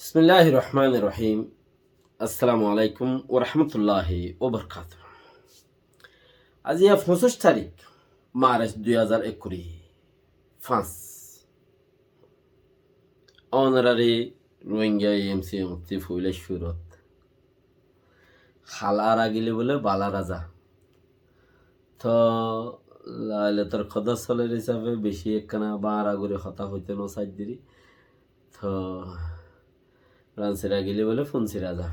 বিসমিল্লাহির রহমানির রহিম। আসসালামু আলাইকুম ও রহমতুল্লাহি ও বরকাতুহু। আজ 25 তারিখ March 2021 France honorary Rohingya MC মুক্তি ফুলে সুরত খালার আগিলে বলে বালা রাজা তো লাইলে তোর খদসলের হিসাবে বেশি একখানা বাঁড়া করে হতা হইতে নসাই দিরি তো রানসিরা গিলে বলে ফুনসি রাজা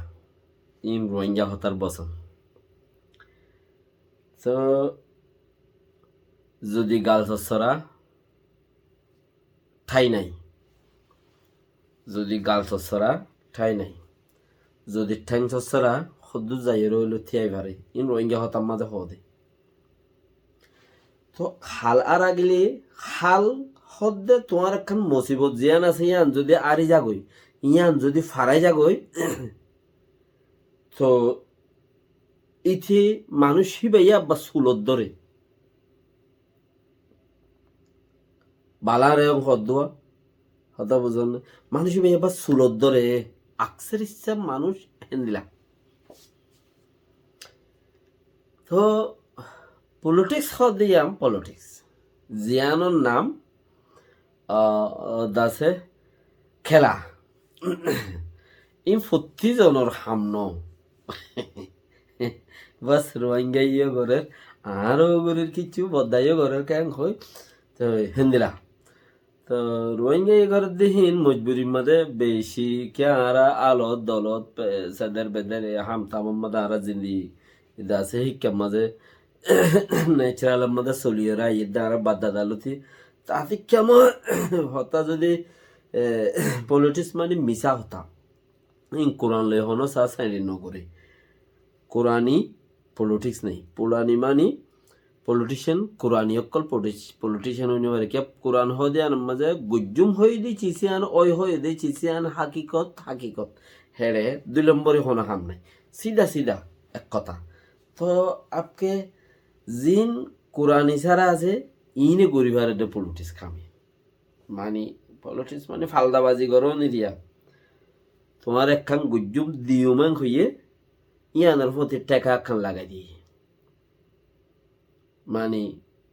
ইম রোহিঙ্গা হতার বসন তো যদি গালছরা ঠাই নাই, যদি গালছরা ঠাই নাই, যদি ঠ্যাং ছরা সদ্দু যাই রইল থিয়াই ভারে ইন রোহিঙ্গা হতাম মাঝে হদে তো হাল আর আগলে হাল হদ্দে তোমার একখান মুসিবত জিয়ান আছে ইয়ান যদি আরি যাগই ইয়ান যদি ফারাই যাগই তো ইথি মানুষ হিবাইয়া বা সুলত ধরে বালার এবং হদ্দুয়া হতা বুঝন মানুষ হিবাইয়া বা সুলত ধরে আকসের ইচ্ছা মানুষ হেন্দিলা তো পলিটিক্স দিয়াম পলিটিক্স জিয়ানোর নাম দাসে খেলা ইম ফত্তি জনের হামন বাস রোহিঙ্গাইও করে আরও গরের কিছু বদাইও গরের ক্যাং হই তো হেন্দিলা তো রোহিঙ্গা ঘরের দিহিন মজবুরির মধ্যে বেশি কে আরা আলত দলত সাদের বেদের হামতাম মধ্যে আরা জিন্দি এটা আছে শিক্ষার মাঝে ন্যাচারাল মধ্যে চলিয়ে রা ইয়ে আরা বাদ্দা দালতি তাতে কেমন হতা যদি পলিটিক্স মানে মিশা হতা কোরআন লই হনো সা সাইড নগরে কোরআনি পলিটিক্স নেই পোলানি মানি পলিটিশিয়ান কোরআনি অকল পলিটিশিয়ান হইনে পারে কি কোরআন হদে আন মাঝে গুজুম হই দি চিসিয়ান ওই হই দি চিসিয়ান হাকিকত হেড়ে 2 নম্বরে হনো হাম নাই সিধা সিধা এক কথা তো আপকে জিন কোরআনি ছাড়া আছে ইনে গরিবার এটা পলিটিক্স খামে মানে পলিটিক্স মানে ফালদাবাজি করো নিরিয়া তোমার একখান গুজুম দিউমাং হইয়ে ইয়ানের প্রতি টেকা একখান লাগাই দিয়ে মানে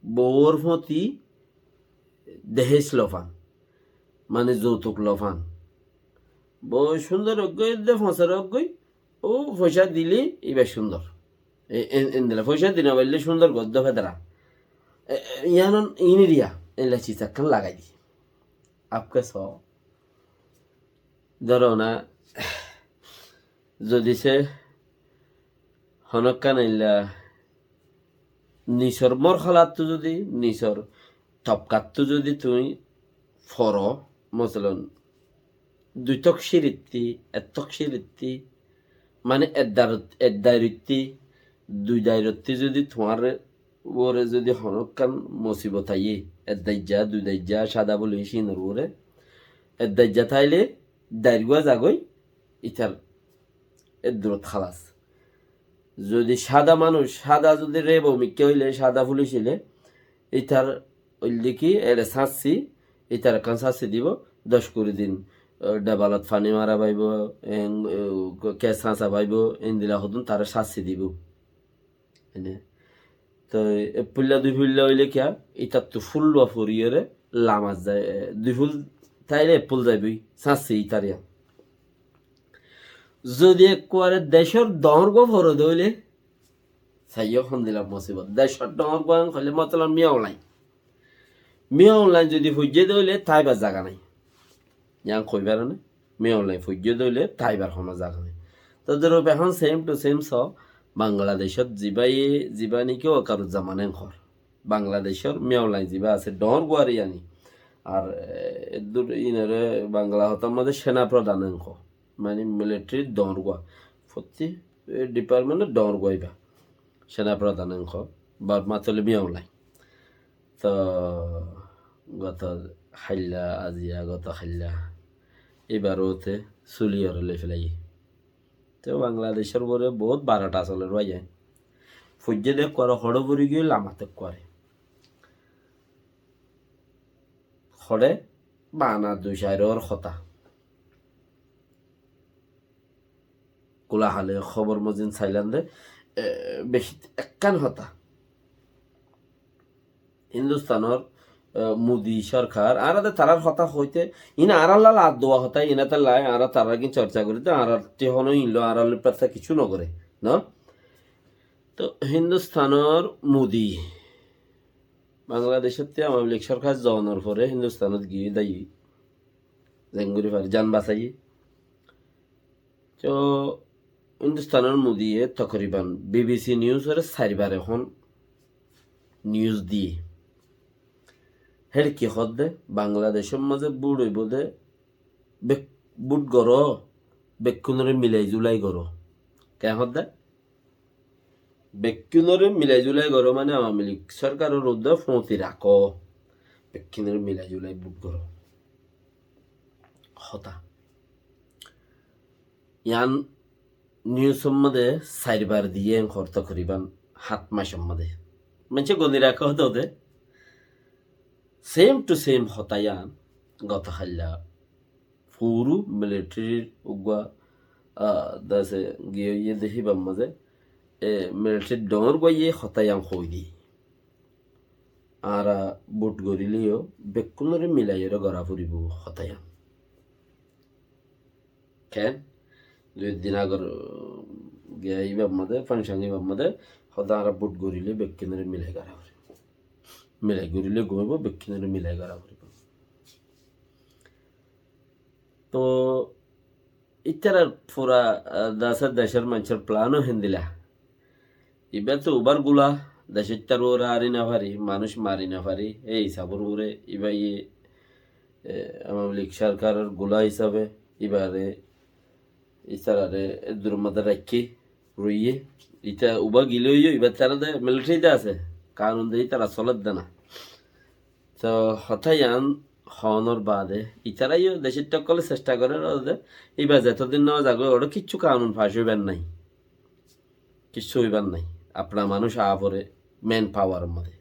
বউর প্রতি দেহেজ লফান মানে যৌতুক লফান বউ সুন্দর অজ্ঞই দে ফসর অজ্ঞই ও পয়সা দিলি এবার সুন্দর দিলে পয়সা দিনা বললে সুন্দর গদ্য ফেদরা ইয়ান ইনিরিয়া এলা চিচাক্কান লাগাই দি আপকে স ধরো না যদি সে হনক্কান ইল্লা নিচর মরখলাতো যদি নিচর টপকাতো যদি তুমি ফর মতলন 2 তক সিরিত্তি 1 তক সিরিত্তি মানে এদাইরত্তি 2 দাইরত্তি যদি তোমার ওরে যদি হনকান মুসিবত আইয়ে এদাইজা 2 দাইজা সাদা বলে সিনর ওরে এদাইজা থাইলে দাইরগুয়া যাগই ইতার এদুরত খালাস যদি সাদা মানুষ সাদা যদি রেব মিকে হইলে সাদা পুলিশ হইলে ইতার ওইলে কি এরে শাস্তি ইতার কান শাস্তি দিব 10 দিন ডাবালত ফানি মারা পাইব কেস হাঁচা পাইব ইন্দিলা হতুন তারা শাস্তি দিব এনে তো পুল্লা 2 ফুল্লা হইলে কিয়া ইতার তো ফুল বা ফুরিয়ে লামাজ যায় 2 ফুল তাইলে ফুল যাইবই শাস্তি ইতারিয়া যদি একবারে দেশের দর্গ ভরে দইলে সাইয় খন দিলাম মুসিবত দেশের দর্গ হলে মতলব মিয়াও লাইন যদি ফুজে দইলে তাইবার জায়গা নাই ইয়াং কইবার না মিয়াও লাইন ফুজে দইলে তাইবার কোনো জায়গা নাই তো ধরো এখন সেম টু সেম স বাংলাদেশত জীবানী কেউ কারো জামানে ঘর বাংলাদেশের মিয়াও লাইন যিবা আছে ডর গুয়ারি আনি আর এদুর ইনারে বাংলা হতার মধ্যে সেনা প্রধান অংশ মানে মিলিটারির দরগা প্রতি ডিপার্টমেন্টের দরগাইবা সেনা প্রধান অংশ বা মাতলে মিয়াওলাই তো গত খাইল্লা আজিয়া গত খাইল্লা এবারও ওতে চুলিয়র লে ফেলাই তো বাংলাদেশের বলে বহুত 12টা চলে রয়ে যায় ফুজে দেখ করে হড় পরি গিয়ে লামাতে করে হড়ে বানা 2 সাইরের কথা কোলাহালে খবর মজিন চাইলান দে বেশি একখান হতা হিন্দুস্তানের মোদি সরকার আর তারার হতা হইতে ইনা আড়াল্লাল আদ দোয়া হতা ইনা তার লাই আর তারা কি চর্চা করিতে আর হনো ইনলো আড়াল পাশা কিছু নগরে না তো হিন্দুস্তানের মোদি বাংলাদেশত আওয়ামী লীগ সরকার জনের পরে হিন্দুস্তানত গিয়ে দায়ী জেঙ্গুরি পারে যান বাঁচাই তো হিন্দুস্তানের মোদিয়ে তকরিবান বিবিসি নিউজের চারিবার এখন নিউজ দিয়ে হের কি হদ দে বাংলাদেশের মাঝে বুড় হইব দে বুট গর বেকুনরে মিলাই জুলাই গর কে হদ দে বেকুনরে মিলাই জুলাই গর মানে আওয়ামী লীগ সরকারের রোদ্দে ফোঁতি রাখ বেকুনরে মিলাই জুলাই বুট গর হতা ইয়ান নিউজ সম্বন্ধে চারিবার দিয়ে খরচ করিবান 7 মাস সম্বন্ধে মানে গনি রাখা হতো দে সেম টু সেম হতায়ান গত হাল্লা পুরু মিলিটারির উগা দাসে গিয়ে ইয়ে দেখিবাম মাঝে মিলিটারির ডর গিয়ে হতায়ান হই দি আর বুট গরিলেও বেকুনরে মিলাইয়ের গড়া ফুরিব হতায়ান কেন 2 দিন আগর গিয়ে ইবাম মাঝে ফাংশন ইবাম মাঝে হতা আর বুট গরিলে বেকুনরে মিলাই গড়া মিলাই গরিলে গইব বেকুনরে মিলাই গড়া ফুরিব তো ইতার পুরা দেশের মানুষের প্ল্যানও হেন্দিলা এবার তো উবার গুলা দেশের তার ওরা আরি না পারি মানুষ মারি না পারি এই হিসাবের উপরে এবার আওয়ামী লীগ সরকারের গুলা হিসাবে এবারে ইতারে দুর্মাতা রাখি রইয়ে ইটা উবা গিলেও এবার তারা মিলিটারিতে আছে কারণ দিয়ে তারা চলত দেনা তো হঠাৎ হওয়ানোর বাদে ইতারাইও দেশের টকলে চেষ্টা করে এবার যতদিন নেওয়া যাবে ওটা কিচ্ছু কানুন ফাঁস হইবার নাই কিচ্ছু হইবার নাই আপনার মানুষ পরে মেন পাওয়ার মধ্যে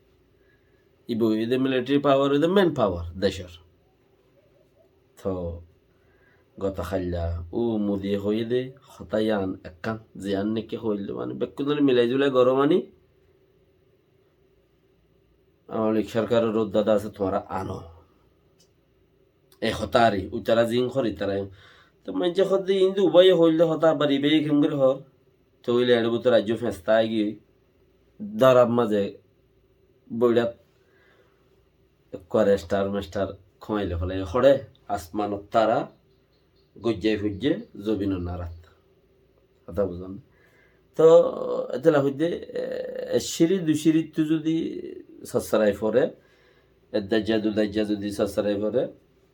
ইব এদের মিলিটারি পাওয়ার এদের মেন পাওয়ার দেশের তো গত খাইলা ও মুদিয়ে হয়ে দে হতায়ান একান জিয়ান নাকি হইলে মানে বেকুনের মিলাই জুলাই গরমানি আওয়ামী লীগ সরকারের রোদ দাদা আছে তোমারা আনো এই হতারি উতারা জিং হরি তারা তো মানুষ হতে ইন্দু উভয় হইলে হতা আবার ইবে কেম করে হর তো হইলে এর ভিতর রাজ্য ফেঁসতা গিয়ে দারাব মাঝে বইরাত করে স্টার মাস্টার খমাইলে ফলে হরে আসমানত তারা গজ্জাই ফুজ্জে জবিন নারাত কথা বুঝলাম তো এতলা হইতে সিঁড়ি 2 সিঁড়িতে যদি সসরাই পরে দাজ্জা যদি সসরাই পরে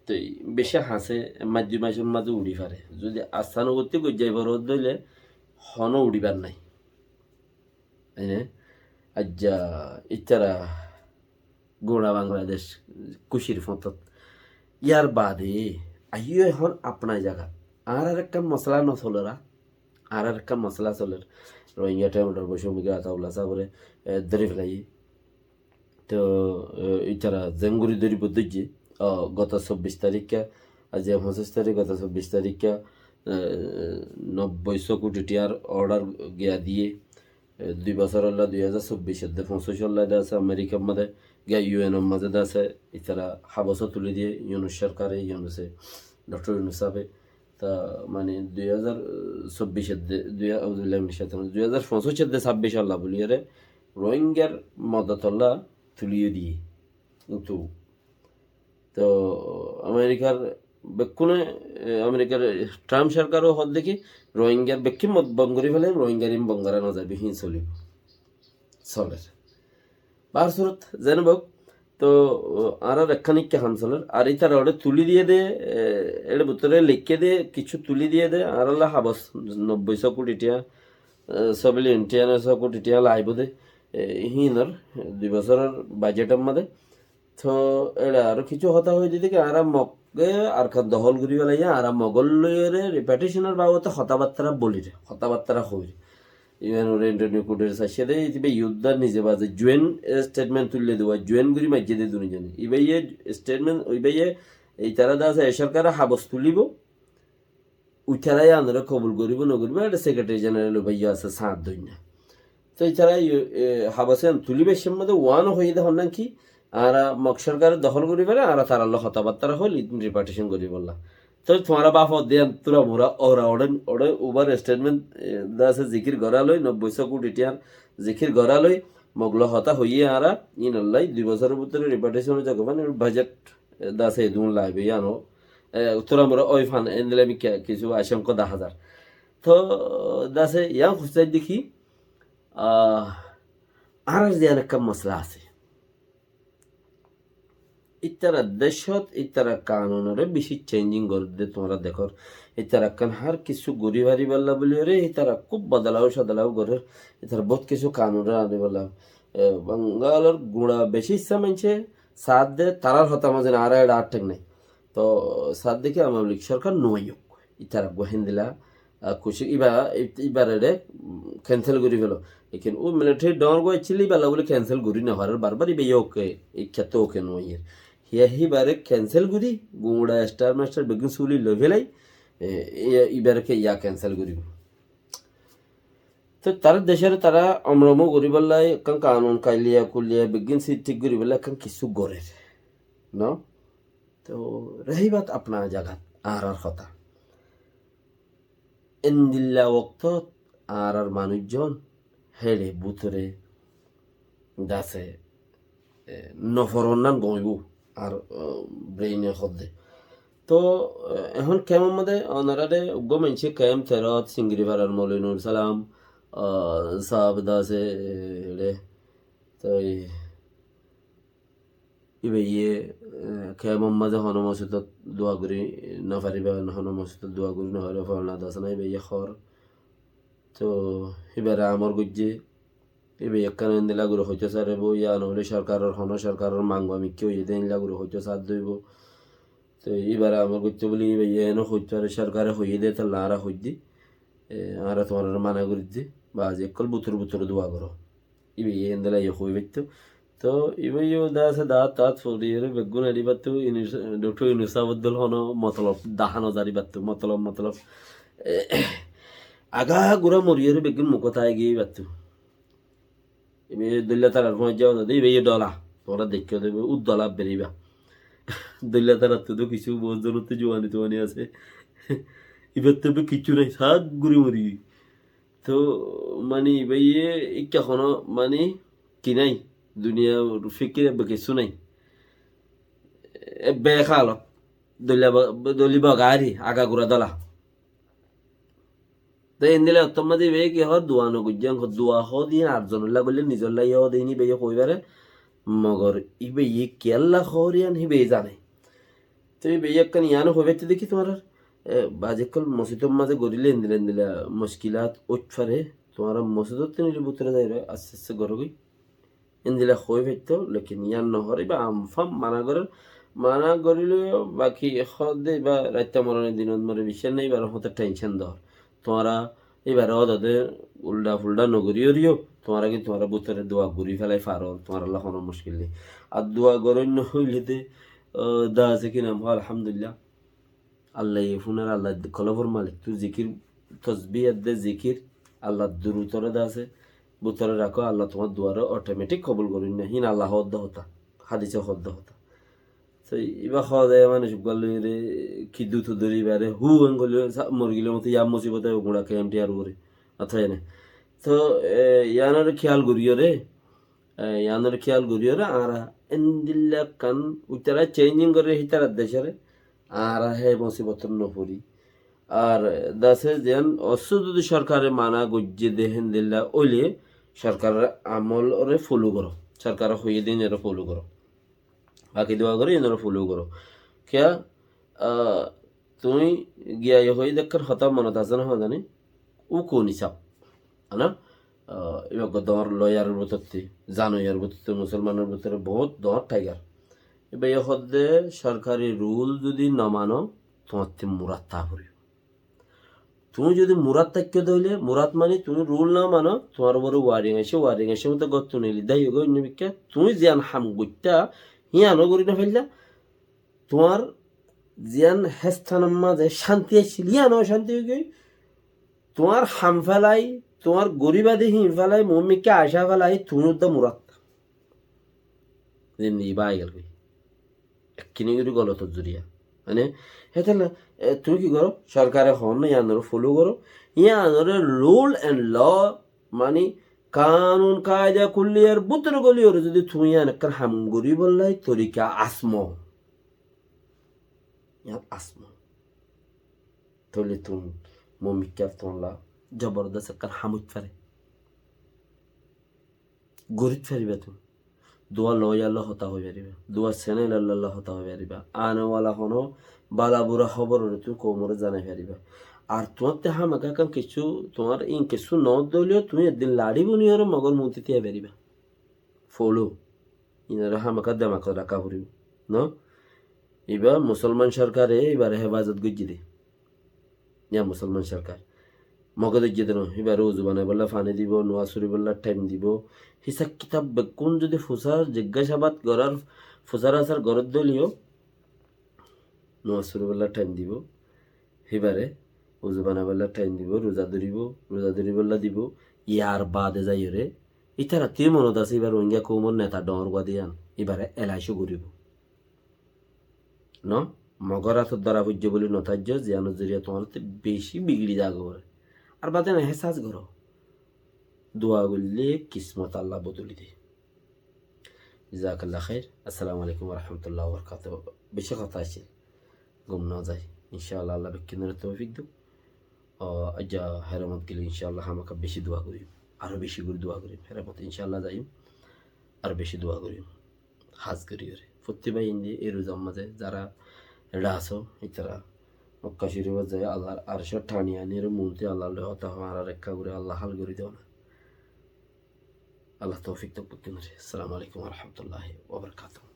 তো বেশি হাসে মাঝে মাসের মাঝে উড়ি পারে যদি আস্থানুগতি গজ্জাই বড় দইলে হন উড়িবার নাই তাই না আজ্জা ইতারা গোড়া বাংলাদেশ কুশির ফতত ইয়ার বাদে আইও এখন আপনার জায়গা আর একটা মশলা নচলরা আর একটা মশলা চলের রোহিঙ্গা টমেটোর বৈষম্যিক আতাউল্লা সাবরে ধরে ফেলাই তো ইতারা জেঙ্গুরি ধরি বদুজি গত 24 তারিখে আজ 25 তারিখ গত 24 তারিখে 900 কোটি টিয়ার অর্ডার গিয়া দিয়ে 2 বছর হল 2024 25 আছে আমেরিকার মধ্যে গিয়া ইউএনের মাঝে আছে ইতারা হাবসও তুলে দিয়ে ইউনুস সরকারে ইউনুসে ডক্টর ইউনুস সাহেব তা মানে 2024 2025 আল্লাহ বলিয়ে রোহিঙ্গার মদতল্লা তুলিয়ে দিয়ে কিন্তু তো আমেরিকার বেকুনে আমেরিকার ট্রাম্প সরকারও হদ দেখি রোহিঙ্গার বেক্ষি মত বঙ্গরি ফেলে রোহিঙ্গার বঙ্গারা নজার বিহীন চলিব চলে বার সুরত জানব তো আর একখানিক হামসলের আর এই তার ওটা তুলি দিয়ে দে এর ভিতরে লিখে দে কিছু তুলি দিয়ে দে আর আল্লাহ হাবস 900 কোটি টিয়া 100 বিলিয়ন টিয়া 900 কোটি টিয়া লাইব দে হিনর 2 বছরের বাজেটের মধ্যে তো এটা আরো কিছু হতা হয়ে যদি আর মগে আর দহল ঘুরি পেলাইয়া আর মগল লইরে রিপিটেশনের বাবদ হতাবার্তারা বলি রে হতাবার্তারা হই ইভেন ওরে ইন্টারনিউ কোডের সাথে দে ইতিবে ইউদ্ধার নিজে বাজে জয়েন স্টেটমেন্ট তুললে দেওয়া জয়েন ঘুরি মাইজে দে দুনি জানি ইবাইয়ে স্টেটমেন্ট ওইবাইয়ে এই তারা দা আছে সরকার হাবস তুলিব উঠারাই আনরে কবুল করিব নকরিব এটা সেক্রেটারি জেনারেল ভাইয়া আছে সাত দই না তো এছাড়া হাবাসেন তুলি বেশের মধ্যে ওয়ান হয়ে দেখুন না কি আর মক সরকারের দখল করি পেলে আর তার আল্লাহ কথাবার্তা হল রিপার্টিশন করি বললাম তো তোমার বাপ দেন তোরা মোরা ওরা ওড়ে ওড়ে ওভার স্টেটমেন্ট দাসে জিকির গড়ালই 90 কোটি টিয়ার জিকির গড়ালই মগল হতা হইয়ে আরা ইন আল্লাহ 2 বছরের ভিতরে রিপার্টিশন যখন বাজেট দাসে দুন লাগবে জানো তোরা মোরা ওই ফান এনলে আমি কিছু আশঙ্কা 10,000 তো দাসে ইয়াং খুঁজতে দেখি আর যে একটা মশলা আছে ইতারা দেশত ইতারা কানুনরে বেশি চেঞ্জিং করে দে তোমরা দেখো ইতারা কান হার কিছু গরি বাড়ি বললা বলি রে ইতারা খুব বদলাও সদলাও করে ইতারা বহুত কিছু কানুনরে আনে বললা বাঙ্গালোর গুড়া বেশি ইচ্ছা মানছে সাথ দে তারার হতা মাঝে আর আট ঠেক নাই তো সাথ দেখে আমার লীগ সরকার নয়ক ইতারা গোহেন দিলা খুশি ইবারে ক্যান্সেল করি ফেলো এখানে ও মিলিটারি ডর গেছিল বেলা বলে ক্যান্সেল করি না হওয়ার বারবার ইবে ওকে এই ক্ষেত্রে ওকে নয়ের হিয়া বারে ক্যান্সেল করি গুঁড়া স্টার মাস্টার বেগুন সুলি লভেলাই ইবারকে ইয়া ক্যান্সেল করিব তো তার দেশের তারা অমরম করি বললাই এখন কানুন কাইলিয়া কুলিয়া বেগিন সিট ঠিক করি বললে এখন কিছু গড়ের ন তো রহি বাত আপনা জাগাত আর কথা এন্দিল্লা ওক্ত আর মানুষজন হেড়ে বুথরে দাসে নফরনান গইব আর ব্রেইনে হদে তো এখন কেমন মধ্যে অনারারে উগ্র মানছে কেম থেরত সিঙ্গিরি ভাড়ার মৌলিনুর সালাম সাহাব দাসে হেড়ে তো ইবে ইয়ে কেমন মাঝে হন মসজিদত দোয়া করি নফারিবা হন মসজিদত দোয়া করি নহরে ফলনা দাস না ইবে ইয়ে খর তো এবারে আমার গুজ্জে এবে একখান দিলা গুলো হইতে সারেব ইয়া নহলে সরকারের হন সরকারের মাংব আমি কেউ এদিন গুলো হইতে সার দইব তো এবারে আমার গুজতে বলি এবে এনো হইতে পারে সরকারে হইয়ে দে তাহলে আরা হই দি আরা তোমার মানা করি দি বা যে একল বুতুর বুতুর দোয়া করো ইবে এন দিলা ইয়ে হইবে তো ইবে ইয়ে দাসে দাঁত তাত ফরিয়ে বেগুন আড়ি পাতো ডক্টর ইউনুসাবদ্দল হন মতলব দাহানো জারি পাতো মতলব আগা গুড়া মরিয়ে বেগুন মুখতায় গিয়ে পাতো এবে দলিয়া তার আর যাওয়া যাবে এবে ডলা তোমরা দেখিও দেবে উদ্দলা বেরিবা দলিয়া তার তো কিছু বজরতে জোয়ানি আছে এবার তো কিছু নাই শাক গুড়ি মরি তো মানে এবার এখনো মানে কি নাই দুনিয়া ফিকির কিছু নাই বেখাল দলি বগারি আগা গুড়া দলা তো এনদিলে অত্তমাদি বে কি হয় দোয়া নগুজ্জাং দোয়া হ দিয়ে আটজনের লাগলে নিজের লাগে হ দিনি বে কইবারে মগর ইবে কেল্লা খরিয়ান হিবে জানে তো ইবে একখান ইয়ানো হবে তো দেখি তোমার বাজেকল মসজিদের মাঝে গড়িলে এনদিলা মুশকিলাত উঠফারে তোমার মসজিদত নিলে বুতরে যাই রে আস্তে আস্তে গরগই এনদিলা হয়ে ফেরতো লেকিন ইয়ান নহরে বা আমফাম মানা করিলে বাকি দে বা রাত্তা মরণের দিনত মরে বিশ্বাস নেই বা হতে টেনশন দর তোমরা এবার ওদের উল্টা ফুল্টা নগরীয় দিও তোমরা কিন্তু তোমরা বুতরে দোয়া ঘুরি ফেলাই পারো তোমার আল্লাহ কোনো মুশকিল নেই আর দোয়া গরণ্য হইলেতে দা আছে কি নাম আলহামদুলিল্লাহ আল্লাহ ফোনের আল্লাহ কলবর মালিক তুই জিকির তসবি দে জিকির আল্লাহ দুরুতরে দা আছে বুতরে রাখো আল্লাহ তোমার দোয়ারও অটোমেটিক কবুল করি না হিন আল্লাহ হদ্দ হতা হাদিসে হদ্দ হতা তো এবার খাওয়া যায় মানুষ গলে কি দুটো ধরি বারে হু গলে মুরগিলের মতো ইয়া মুসিবতে গুঁড়া কেমটি আর করে অথায় না তো ইয়ানোর খেয়াল করিও রে আর এন্দিল্লা কান উতারা চেঞ্জিং করে হিতারা দেশে আর হে মুসিবত নপরি আর দাসে যেন অস যদি সরকারে মানা গজ্জে দেহেন দিল্লা ওইলে সরকারের আমল ওরে ফলো করো সরকার হইয়ে দিন এরা ফলো করো বাকি দোয়া করে এনারা ফলো করো খেয়া তুমি গিয়া হয়ে দেখার হতা মনত আছে না জানি ও কোন হিসাব না এবার তোমার লয়ারের ভিতরতে জানো ইয়ার ভিতরতে মুসলমানের ভিতরে বহুত দর টাইগার এবার এ হদ্দে সরকারি রুল যদি না মানো তোমার মুরাদ তা করি তুমি যদি মুরাদ তাক্য দইলে মুরাদ মানে তুমি রুল না মানো তোমার বড় ওয়ারিং আসে মতো গত নিলি দাই বিখ্যা তুমি যে হাম গুটা হিয়ানো করি না ফেললা তোমার জিয়ান হেস্থানের মাঝে শান্তি আসছিল ইয়ান অশান্তি হয়ে গই তোমার হাম ফেলাই তোমার গরিবাদি হিম ফেলাই মম্মিকে আশা ফেলাই তুমি তো মুরাত জিন্দি বাই গেল কিনে গেলি গলত জুরিয়া মানে হেতে তুমি কি করো সরকারে হন ইয়ানোর ফলো করো ইয়ানোর রুল এন্ড ল মানে কানুন কায়দা কুল্লিয়ার বুতর গলিওর যদি তুমি ইয়ানকার হাম গরি বললাই তরিকা আসমো ইয়ান আসমো তলে তুমি মমিকা তোমলা জবরদস্ত কার হামুত ফারে গরিত ফারিবা তুমি দোয়া লয় আল্লাহ হতা হয়ে পারিবা দোয়া সেনেল আল্লাহ হতা হয়ে পারিবা আনওয়ালা হনো বালা বুড়া খবর তুমি কোমরে জানাই পারিবা আর তোমার তে হামাকা কাম কিছু তোমার ইন কিছু ন দলীয় তুমি একদিন লাড়ি বুনিয়র মগর মুতি তিয়া পারিবা ফলো ইনারা হামাকা দেমাক রাখা ফুরিব ন এবার মুসলমান সরকারে এবারে হেফাজত গজ্জি দে ইয়া মুসলমান সরকার মগদের যেতে ন এবার রোজ বানাই বললা ফানি দিব নোয়া চুরি বললা টাইম দিব হিসাব কিতাব বেকুন যদি ফুসার জিজ্ঞাসাবাদ করার ফুসার আসার গরত দলীয় নোয়া চুরি বললা টাইম দিব এবারে উজু বানাবেলা টাইম দিব রোজা ধরিবেলা দিব ইয়ার বাদে যাই রে ইতা রাতি মনত আছে এবার রোহিঙ্গা কৌমর নেতা ডর দিয়ান এবারে এলাইশো ঘুরিব ন মগর হাতত দ্বারা বুঝ্য বলে নতার্য জিয়ানোর জরিয়া তোমার বেশি বিগড়ি যাগ আর বাদে না হেসাজ করো দোয়া করলে কিসমত আল্লাহ বদলি দে জাজাকাল্লাহ খাইর আসসালামু আলাইকুম রহমতুল্লাহ বরকাত বেশি কথা আছে গুম না যায় ইনশাআল্লাহ আল্লাহ বেকিনের তৌফিক দেব আজ্জা হেরামত গেলে ইনশাআল্লাহ আমাকে বেশি দোয়া করি আরও বেশি করে দোয়া করি হেরামত ইনশাআল্লাহ যাই আর বেশি দোয়া করি হাজ করি ওরে প্রত্যেকবার ইন্দি এই রোজার মাঝে যারা এটা আসো ইতারা মক্কা শরীফ যায় আল্লাহর আরশত ঠানিয়া নিয়ে মনতে আল্লাহ হতা হওয়ার রেখা করে আল্লাহ হাল করে দেও না আল্লাহ তৌফিক তো আসসালামু আলাইকুম রহমতুল্লাহ ওবরকাতুহ